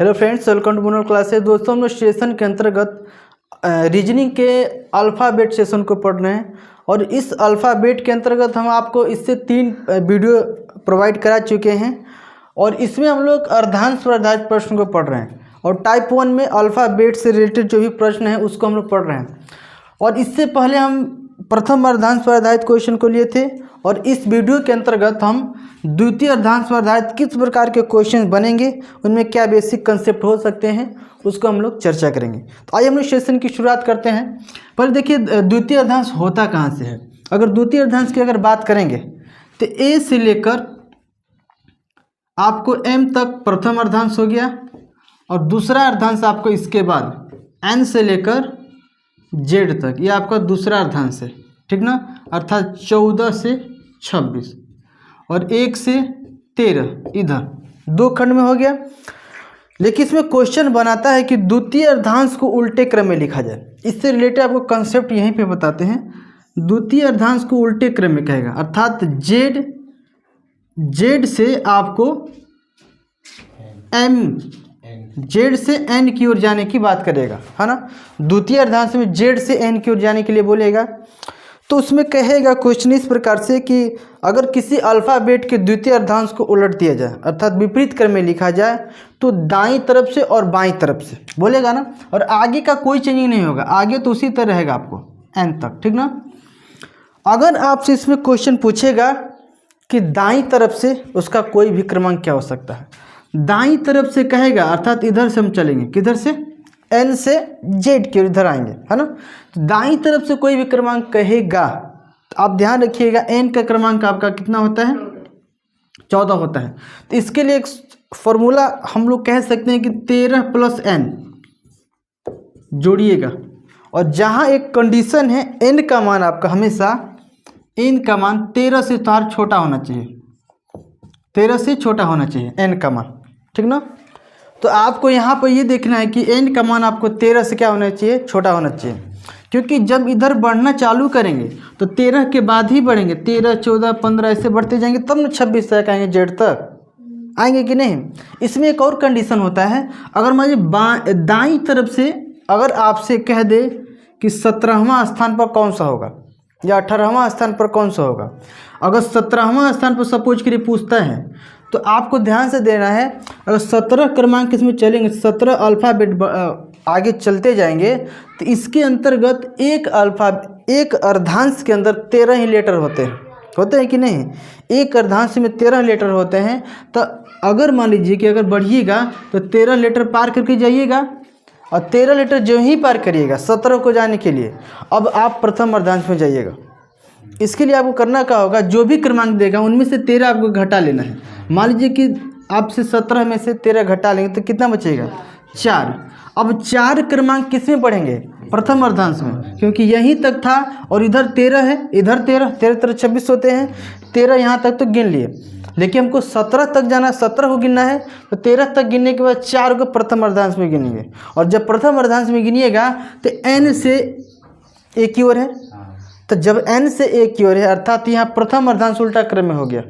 Hello friends, welcome to manor classes. दोस्तों, हम लोग सेशन के अंतर्गत रीजनिंग के अल्फ़ाबेट सेशन को पढ़ रहे हैं और इस अल्फ़ाबेट के अंतर्गत हम आपको इससे 3 वीडियो प्रोवाइड करा चुके हैं और इसमें हम लोग अर्धांश पर आधारित प्रश्न को पढ़ रहे हैं और टाइप 1 में अल्फ़ाबेट से रिलेटेड जो भी प्रश्न है उसको हम लोग पढ़ रहे हैं। और इससे पहले हम प्रथम अर्धांश पर आधारित क्वेश्चन को लिए थे और इस वीडियो के अंतर्गत हम द्वितीय अर्धांश पर आधारित किस प्रकार के क्वेश्चन बनेंगे, उनमें क्या बेसिक कंसेप्ट हो सकते हैं, उसको हम लोग चर्चा करेंगे। तो आइए हम लोग सेशन की शुरुआत करते हैं। पहले देखिए, द्वितीय अर्धांश होता कहाँ से है। अगर द्वितीय अर्धांश की अगर बात करेंगे तो ए से लेकर आपको एम तक प्रथम अर्धांश हो गया और दूसरा अर्धांश आपको इसके बाद एन से लेकर जेड तक, ये आपका दूसरा अर्धांश है, ठीक ना। अर्थात 14 से 26 और 1 से 13 इधर 2 खंड में हो गया। लेकिन इसमें क्वेश्चन बनाता है कि द्वितीय अर्धांश को उल्टे क्रम में लिखा जाए। इससे रिलेटेड आपको कंसेप्ट यहीं पे बताते हैं। द्वितीय अर्धांश को उल्टे क्रम में कहेगा, अर्थात जेड से आपको एम, जेड से एन की ओर जाने की बात करेगा, है ना। द्वितीय अर्धांश में जेड से एन की ओर जाने के लिए बोलेगा। तो उसमें कहेगा क्वेश्चन इस प्रकार से कि अगर किसी अल्फ़ाबेट के द्वितीय अर्धांश को उलट दिया जाए, अर्थात विपरीत क्रम में लिखा जाए, तो दाईं तरफ से और बाईं तरफ से बोलेगा ना, और आगे का कोई चेंजिंग नहीं होगा, आगे तो उसी तरह रहेगा आपको एन तक, ठीक ना। अगर आपसे इसमें क्वेश्चन पूछेगा कि दाईं तरफ से उसका कोई भी क्रमांक क्या हो सकता है, दाईं तरफ से कहेगा, अर्थात इधर से हम चलेंगे, किधर से, एन से जेड के इधर आएंगे, है ना। दाईं तरफ से कोई भी क्रमांक कहेगा तो आप ध्यान रखिएगा एन का क्रमांक आपका कितना होता है, 14 होता है। तो इसके लिए एक फॉर्मूला हम लोग कह सकते हैं कि 13 प्लस एन जोड़िएगा, और जहाँ एक कंडीशन है एन का मान आपका हमेशा, एन का मान 13 से तार छोटा होना चाहिए, 13 से छोटा होना चाहिए एन का मान, ठीक ना। तो आपको यहाँ पर ये देखना है कि एन का मान आपको 13 से क्या होना चाहिए, छोटा होना चाहिए, क्योंकि जब इधर बढ़ना चालू करेंगे तो 13 के बाद ही बढ़ेंगे, 13, 14, 15 ऐसे बढ़ते जाएंगे, तब न 26 तक आएंगे, जेड तक आएंगे कि नहीं। इसमें एक और कंडीशन होता है, अगर मान लीजिए दाईं तरफ से अगर आपसे कह दे कि 17वां स्थान पर कौन सा होगा या 18वां स्थान पर कौन सा होगा, अगर 17वां स्थान पर सपोज के लिए पूछता है तो आपको ध्यान से देना है, अगर 17 क्रमांक इसमें चलेंगे, 17 अल्फ़ाबेट आगे चलते जाएंगे, तो इसके अंतर्गत एक अर्धांश के अंदर 13 ही लेटर होते हैं कि नहीं। एक अर्धांश में 13 लेटर होते हैं। तो अगर मान लीजिए कि अगर बढ़िएगा तो 13 लेटर पार करके जाइएगा, और 13 लेटर जो ही पार करिएगा 17 को जाने के लिए, अब आप प्रथम अर्धांश में जाइएगा। इसके लिए आपको करना क्या होगा, जो भी क्रमांक देगा उनमें से 13 आपको घटा लेना है। मान लीजिए कि आपसे 17 में से 13 घटा लेंगे तो कितना बचेगा, 4। अब 4 क्रमांक किस में पढ़ेंगे, प्रथम अर्धांश में, क्योंकि यहीं तक था और इधर 13 है, इधर 13 26 होते हैं, 13 यहाँ तक तो गिन लिए, लेकिन हमको 17 तक जाना, 17 को गिनना है। तो 13 तक गिनने के बाद 4 को प्रथम अर्धांश में गिनेंगे, और जब प्रथम अर्धांश में गिनिएगा तो एन से एक की ओर है, तो जब एन से एक की ओर है अर्थात यहाँ प्रथम अर्धांश उल्टा क्रम में हो गया,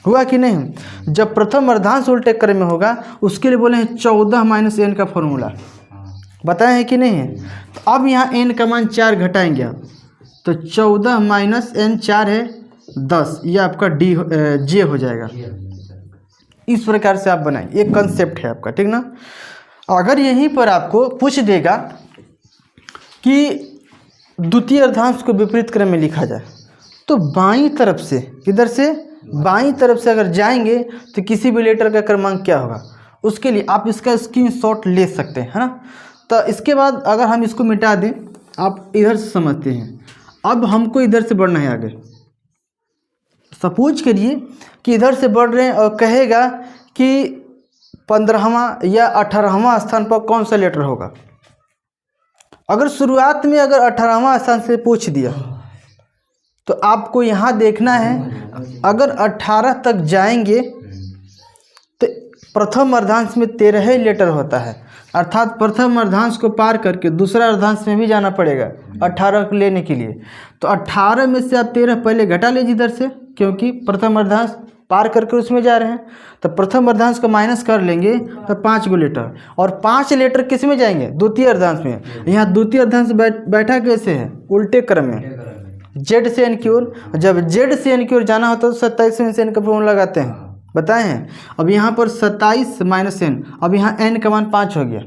हुआ कि नहीं। जब प्रथम अर्धांश उल्टे क्रम में होगा उसके लिए बोले हैं 14 माइनस एन का फॉर्मूला, बताए हैं कि नहीं है। तो अब यहाँ एन का मान 4 घटाएंगे आप, तो 14 माइनस एन 4 है 10, ये आपका जे हो जाएगा। इस प्रकार से आप बनाएं, एक कंसेप्ट है आपका, ठीक ना। अगर यहीं पर आपको पूछ देगा कि द्वितीय अर्धांश को विपरीत क्रम में लिखा जाए, तो बाईं तरफ से, किधर से, बाईं तरफ से अगर जाएंगे तो किसी भी लेटर का क्रमांक क्या होगा, उसके लिए आप इसका स्क्रीनशॉट ले सकते हैं, है ना। तो इसके बाद अगर हम इसको मिटा दें, आप इधर से समझते हैं, अब हमको इधर से बढ़ना है आगे। सपोज करिए कि इधर से बढ़ रहे हैं और कहेगा कि 15वां या 18वां स्थान पर कौन सा लेटर होगा। अगर शुरुआत में अगर 18वां स्थान से पूछ दिया तो आपको यहाँ देखना है, अगर 18 तक जाएंगे तो प्रथम अर्धांश में 13 ही लेटर होता है, अर्थात प्रथम अर्धांश को पार करके दूसरा अर्धांश में भी जाना पड़ेगा 18 को लेने के लिए। तो 18 में से आप 13 पहले घटा लीजिए इधर से, क्योंकि प्रथम अर्धांश पार करके उसमें जा रहे हैं, तो प्रथम अर्धांश को माइनस कर लेंगे तो 5 गो लेटर, और 5 लेटर किस में जाएंगे? द्वितीय अर्धांश में। यहाँ द्वितीय अर्धांश बैठा कैसे है? उल्टे क्रम में, जेड से एन की ओर। जब जेड से एन की ओर जाना होता है तो 27 में से एन का फॉर्मूला लगाते हैं, बताए हैं। अब यहाँ पर 27 माइनस एन, अब यहाँ एन का मान 5 हो गया,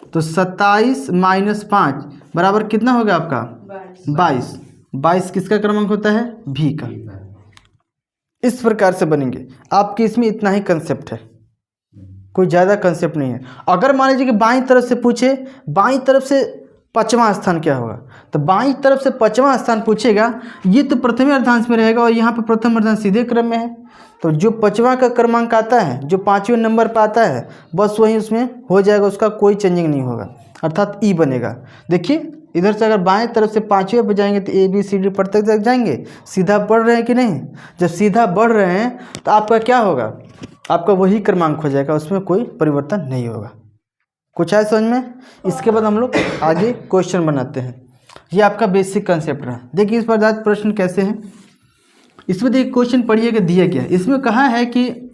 तो 27 माइनस 5 बराबर कितना होगा आपका? 22। 22 किसका क्रमांक होता है? भी का। इस प्रकार से बनेंगे आपके, इसमें इतना ही कंसेप्ट है, कोई ज़्यादा कंसेप्ट नहीं है। अगर मान लीजिए कि बाईं तरफ से पूछे, बाईं तरफ से 5वां स्थान क्या होगा, तो बाईं तरफ से 5वां स्थान पूछेगा, ये तो प्रथम अर्धांश में रहेगा और यहाँ पर प्रथम अर्धांश सीधे क्रम में है, तो जो 5वां का क्रमांक आता है, जो 5वें नंबर पर आता है, बस वही उसमें हो जाएगा, उसका कोई चेंजिंग नहीं होगा, अर्थात ई बनेगा। देखिए इधर से अगर बाएं तरफ से 5वें पर जाएंगे तो ए बी सी डी पढ़ते तक जाएंगे, सीधा बढ़ रहे हैं कि नहीं? जब सीधा बढ़ रहे हैं तो आपका क्या होगा? आपका वही क्रमांक हो जाएगा, उसमें कोई परिवर्तन नहीं होगा। कुछ है समझ में? इसके बाद हम लोग आगे क्वेश्चन बनाते हैं। ये आपका बेसिक कंसेप्ट रहा। देखिए इस पर आधारित प्रश्न कैसे हैं, इसमें देखिए क्वेश्चन पढ़िएगा, दिया गया इसमें कहा है कि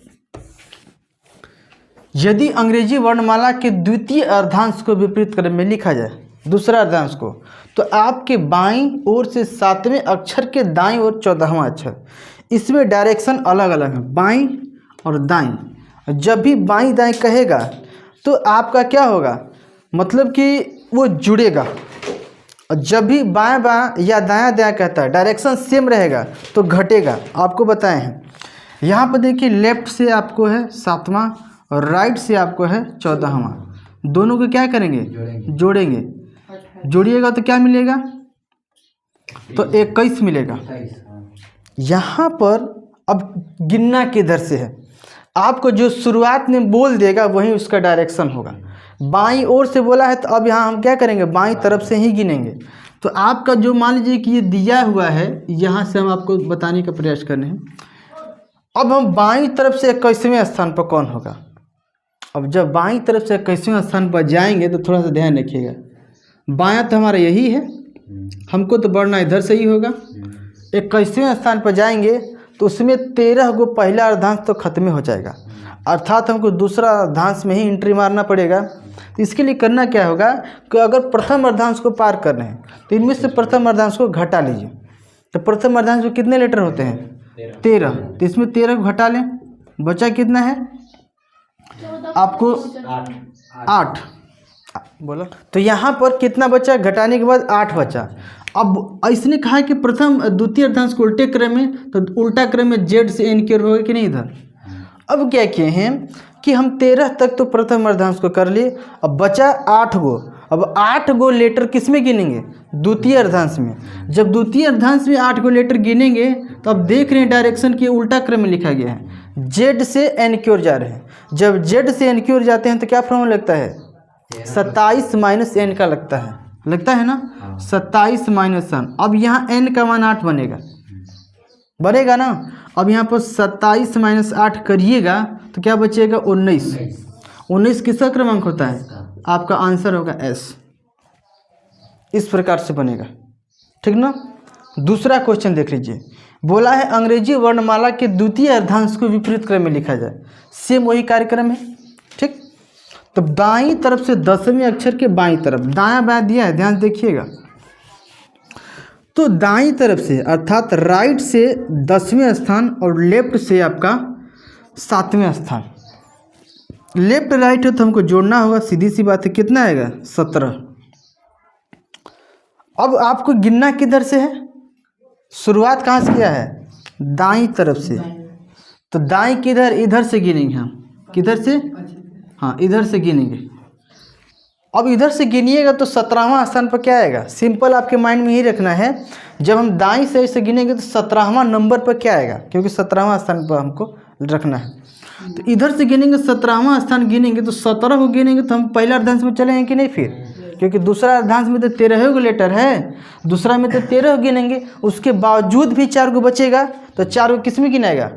यदि अंग्रेजी वर्णमाला के द्वितीय अर्धांश को विपरीत क्रम में लिखा जाए, दूसरा अर्धांश को, तो आपके बाईं ओर से 7वें अक्षर के दाईं ओर 14वां अक्षर, इसमें डायरेक्शन अलग अलग है, बाईं और दाईं। जब भी बाईं दाईं कहेगा तो आपका क्या होगा? मतलब कि वो जुड़ेगा, और जब भी बाएं बाएं या दायां दायां कहता है, डायरेक्शन सेम रहेगा तो घटेगा। आपको बताए हैं, यहाँ पर देखिए लेफ्ट से आपको है 7वां और राइट से आपको है 14वां, दोनों को क्या करेंगे? जोड़ेंगे। जोड़िएगा तो क्या मिलेगा? तो 21 मिलेगा। यहाँ पर अब गिनना किधर से है? आपको जो शुरुआत में बोल देगा वही उसका डायरेक्शन होगा। बाईं ओर से बोला है तो अब यहाँ हम क्या करेंगे? बाईं तरफ से ही गिनेंगे। तो आपका जो मान लीजिए कि ये दिया हुआ है, यहाँ से हम आपको बताने का प्रयास कर रहे हैं। अब हम बाईं तरफ से 21वें स्थान पर कौन होगा? अब जब बाईं तरफ से 21वें स्थान पर जाएंगे तो थोड़ा सा ध्यान रखिएगा, बायां तो हमारा यही है, हमको तो बढ़ना इधर से ही होगा। 21वें स्थान पर जाएंगे तो उसमें 13 गो पहला अर्धांश तो खत्म हो जाएगा, अर्थात हमको दूसरा अर्धांश में ही एंट्री मारना पड़ेगा। तो इसके लिए करना क्या होगा कि अगर प्रथम अर्धांश को पार करना है तो इनमें से प्रथम अर्धांश को घटा लीजिए। तो प्रथम अर्धांश में कितने लेटर होते हैं? 13। तो इसमें 13 को घटा लें, बचा कितना है आपको? 8 बोला। तो यहाँ पर कितना बचा? घटाने के बाद 8 बचा। अब इसने कहा कि प्रथम द्वितीय अर्धांश को उल्टे क्रम में, तो उल्टा क्रम में जेड से एन की ओर होगा कि नहीं इधर। अब क्या किए हैं कि हम 13 तक तो प्रथम अर्धांश को कर लिए, अब बचा 8 गो। अब 8 गो लेटर किस में गिनेंगे? द्वितीय अर्धांश में। जब द्वितीय अर्धांश में 8 गो लेटर गिनेंगे तो अब देख रहे हैं डायरेक्शन के उल्टा क्रम में लिखा गया है, जेड से एन की ओर जा रहे हैं। जब जेड से एन की ओर जाते हैं तो क्या फॉर्मूला लगता है? 27 माइनस एन का लगता है ना, 27 माइनस एन। अब यहाँ एन का मान 8 बनेगा ना। अब यहाँ पर 27 माइनस 8 करिएगा तो क्या बचेगा? 19। 19 किसका क्रमांक होता है? आपका आंसर होगा एस। इस प्रकार से बनेगा, ठीक ना। दूसरा क्वेश्चन देख लीजिए, बोला है अंग्रेजी वर्णमाला के द्वितीय अर्धांश को विपरीत क्रम में लिखा जाए। सेम वही कार्यक्रम है, ठीक। तो दाईं तरफ से 10वें अक्षर के बाईं तरफ, दायां बायां दिया है, ध्यान देखिएगा। तो दाईं तरफ से अर्थात राइट से 10वें स्थान और लेफ्ट से आपका 7वें स्थान। लेफ्ट राइट है तो हमको जोड़ना होगा, सीधी सी बात है। कितना आएगा? 17। अब आपको गिनना किधर से है? शुरुआत कहाँ से किया है? दाईं तरफ से। तो दाईं किधर? इधर से गिनेंगे हम। किधर से? हाँ, इधर से गिनेंगे। अब इधर से गिनिएगा तो 17वां स्थान पर क्या आएगा? सिंपल आपके माइंड में ही रखना है, जब हम दाईं साइड से गिनेंगे तो 17वां नंबर पर क्या आएगा, क्योंकि 17वां स्थान पर हमको रखना है। तो इधर से गिनेंगे, 17वां स्थान गिनेंगे तो 17 को गिनेंगे तो हम पहला अर्धांश में चलेंगे कि नहीं फिर, क्योंकि दूसरा अर्धांश में तो 13 गो लेटर है, दूसरा में तो 13 गिनेंगे, उसके बावजूद भी 4 गो बचेगा, तो 4 गो किस में गिनाएगा?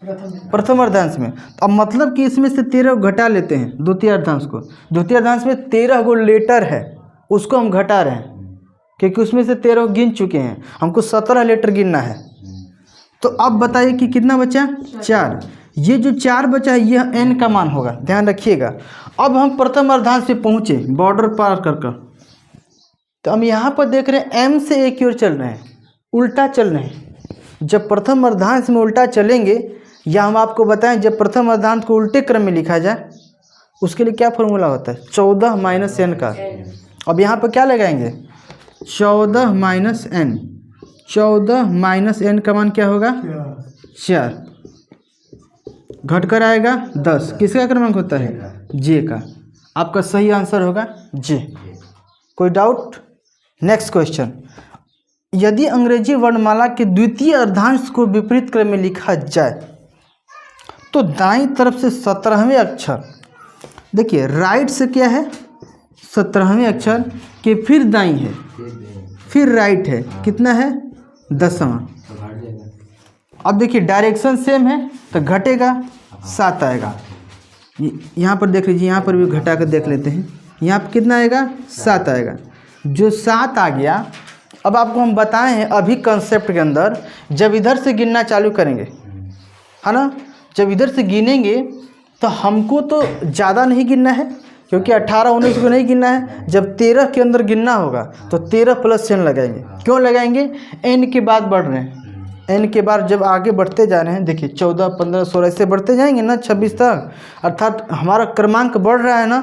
प्रथम अर्धांश में। अब मतलब कि इसमें से 13 घटा लेते हैं द्वितीय अर्धांश को। द्वितीय अर्धांश में 13 गो लेटर है, उसको हम घटा रहे हैं क्योंकि उसमें से 13 गिन चुके हैं, हमको 17 लेटर गिनना है। तो अब बताइए कि कितना बचा, 4। ये जो 4 बचा है यह n का मान होगा, ध्यान रखिएगा। अब हम प्रथम अर्धांश पे पहुँचे बॉर्डर पार कर कर, तो हम यहाँ पर देख रहे हैं m से a की ओर चल रहे हैं, उल्टा चल रहे हैं। जब प्रथम अर्धांश में उल्टा चलेंगे, या हम आपको बताएं जब प्रथम अर्धांश को उल्टे क्रम में लिखा जाए उसके लिए क्या फॉर्मूला होता है, 14 माइनस n का। अब यहाँ पर क्या लगाएंगे, 14 माइनस n। 14 माइनस n का मान क्या होगा, 4। घटकर आएगा 10। किसका क्रमांक होता है, j का। आपका सही आंसर होगा j। कोई डाउट? नेक्स्ट क्वेश्चन, यदि अंग्रेजी वर्णमाला के द्वितीय अर्धांश को विपरीत क्रम में लिखा जाए तो दाईं तरफ से 17वें अक्षर, देखिए राइट से क्या है 17वें अक्षर के, फिर दाईं है, फिर राइट है, कितना है 10वां। अब देखिए डायरेक्शन सेम है तो घटेगा 7 आएगा। यहाँ पर देख लीजिए, यहाँ पर भी घटा कर देख लेते हैं, यहाँ पर कितना आएगा 7 आएगा। जो 7 आ गया, अब आपको हम बताए हैं अभी कंसेप्ट के अंदर, जब इधर से गिनना चालू करेंगे, है ना, जब इधर से गिनेंगे तो हमको तो ज़्यादा नहीं गिनना है, क्योंकि 18 19 को नहीं गिनना है। जब 13 के अंदर गिनना होगा तो 13 प्लस n लगाएंगे। क्यों लगाएंगे, n के बाद बढ़ रहे हैं, n के बाद जब आगे बढ़ते जा रहे हैं, देखिए 14 15 16 ऐसे बढ़ते जाएंगे ना 26 तक, अर्थात हमारा क्रमांक बढ़ रहा है ना।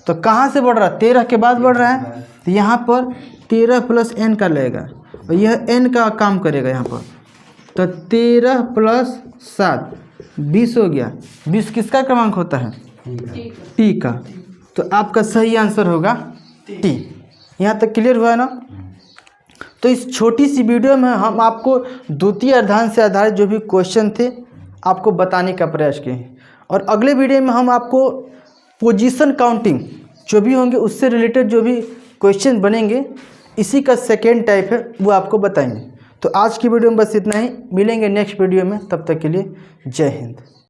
तो कहाँ से बढ़ रहा है, 13 के बाद बढ़ रहा है, तो यहाँ पर 13 प्लस n का लगेगा और यह n का काम करेगा यहाँ पर। तो 13 प्लस 7 20 हो गया। 20 किसका क्रमांक होता है, t का। तो आपका सही आंसर होगा t। यहाँ तक क्लियर हुआ है ना। तो इस छोटी सी वीडियो में हम आपको द्वितीय अर्धांश से आधारित जो भी क्वेश्चन थे आपको बताने का प्रयास किए, और अगले वीडियो में हम आपको पोजीशन काउंटिंग जो भी होंगे उससे रिलेटेड जो भी क्वेश्चन बनेंगे, इसी का सेकेंड टाइप है, वो आपको बताएंगे। तो आज की वीडियो में बस इतना ही, मिलेंगे नेक्स्ट वीडियो में, तब तक के लिए जय हिंद।